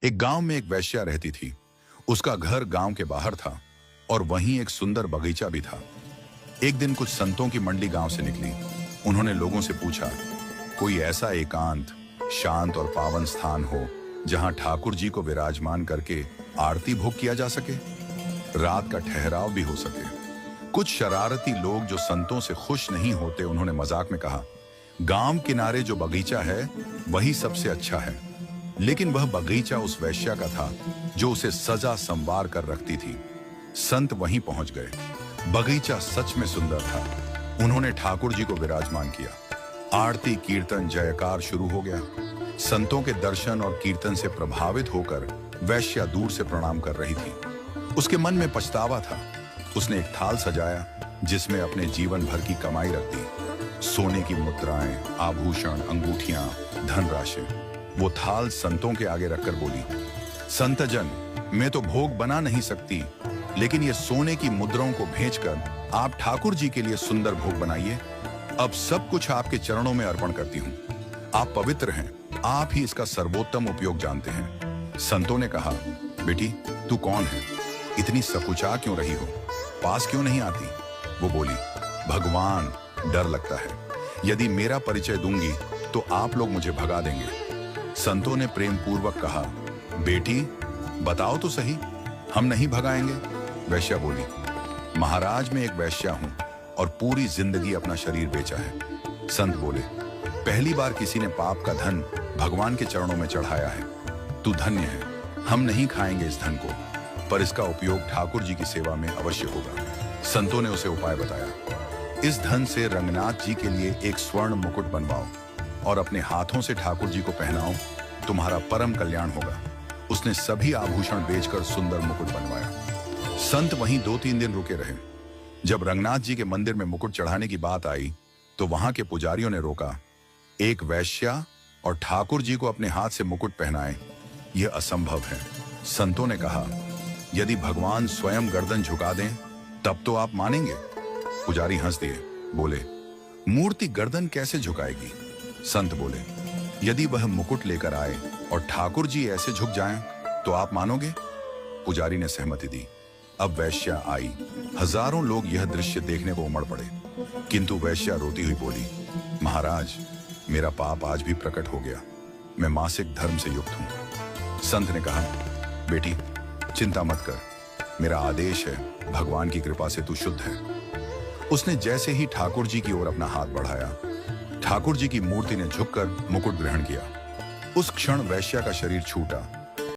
एक गांव में एक वेश्या रहती थी। उसका घर गांव के बाहर था और वहीं एक सुंदर बगीचा भी था। एक दिन कुछ संतों की मंडली गांव से निकली। उन्होंने लोगों से पूछा, कोई ऐसा एकांत, शांत और पावन स्थान हो जहां ठाकुर जी को विराजमान करके आरती भोग किया जा सके, रात का ठहराव भी हो सके। कुछ शरारती लोग जो संतों से खुश नहीं होते, उन्होंने मजाक में कहा, गांव किनारे जो बगीचा है वही सबसे अच्छा है। लेकिन वह बगीचा उस वेश्या का था जो उसे सजा संवार कर रखती थी। संत वहीं पहुंच गए। बगीचा सच में सुंदर था। उन्होंने ठाकुर जी को विराजमान किया। आरती, कीर्तन, जयकार शुरू हो गया। संतों के दर्शन और कीर्तन से प्रभावित होकर वेश्या दूर से प्रणाम कर रही थी। उसके मन में पछतावा था। उसने एक थाल सजाया जिसमें अपने जीवन भर की कमाई रख दी। सोने की मुद्राएं, आभूषण, अंगूठियां, धनराशि। वो थाल संतों के आगे रखकर बोली, संतजन, मैं तो भोग बना नहीं सकती, लेकिन ये सोने की मुद्राओं को भेजकर आप ठाकुर जी के लिए सुंदर भोग बनाइए। अब सब कुछ आपके चरणों में अर्पण करती हूँ। आप पवित्र हैं, आप ही इसका सर्वोत्तम उपयोग जानते हैं। संतों ने कहा, बेटी तू कौन है? इतनी सकुचा क्यों रही हो? पास क्यों नहीं आती? वो बोली, भगवान, डर लगता है। यदि मेरा परिचय दूंगी तो आप लोग मुझे भगा देंगे। संतों ने प्रेम पूर्वक कहा, बेटी बताओ तो सही, हम नहीं भगाएंगे। वैश्या बोली, महाराज मैं एक वैश्या हूं और पूरी जिंदगी अपना शरीर बेचा है। संत बोले, पहली बार किसी ने पाप का धन भगवान के चरणों में चढ़ाया है। तू धन्य है। हम नहीं खाएंगे इस धन को, पर इसका उपयोग ठाकुर जी की सेवा में अवश्य होगा। संतों ने उसे उपाय बताया, इस धन से रंगनाथ जी के लिए एक स्वर्ण मुकुट बनवाओ और अपने हाथों से ठाकुर जी को पहनाओ, तुम्हारा परम कल्याण होगा। उसने सभी आभूषण बेचकर सुंदर मुकुट बनवाया। संत वहीं 2-3 दिन रुके रहे। जब रंगनाथ जी के मंदिर में मुकुट चढ़ाने की बात आई तो वहां के पुजारियों ने रोका। एक वैश्या और ठाकुर जी को अपने हाथ से मुकुट पहनाए, यह असंभव है। संतों ने कहा, यदि भगवान स्वयं गर्दन झुका दें तब तो आप मानेंगे? पुजारी हंस दिए, बोले, मूर्ति गर्दन कैसे झुकाएगी? संत बोले, यदि वह मुकुट लेकर आए और ठाकुर जी ऐसे झुक जाएं तो आप मानोगे? पुजारी ने सहमति दी। अब वैश्या आई। हजारों लोग यह दृश्य देखने को उमड़ पड़े, किंतु वैश्या रोती हुई बोली, महाराज मेरा पाप आज भी प्रकट हो गया। मैं मासिक धर्म से युक्त हूं। संत ने कहा, बेटी चिंता मत कर, मेरा आदेश है, भगवान की कृपा से तू शुद्ध है। उसने जैसे ही ठाकुर जी की ओर अपना हाथ बढ़ाया, ठाकुर जी की मूर्ति ने झुककर मुकुट ग्रहण किया। उस क्षण वैश्या का शरीर छूटा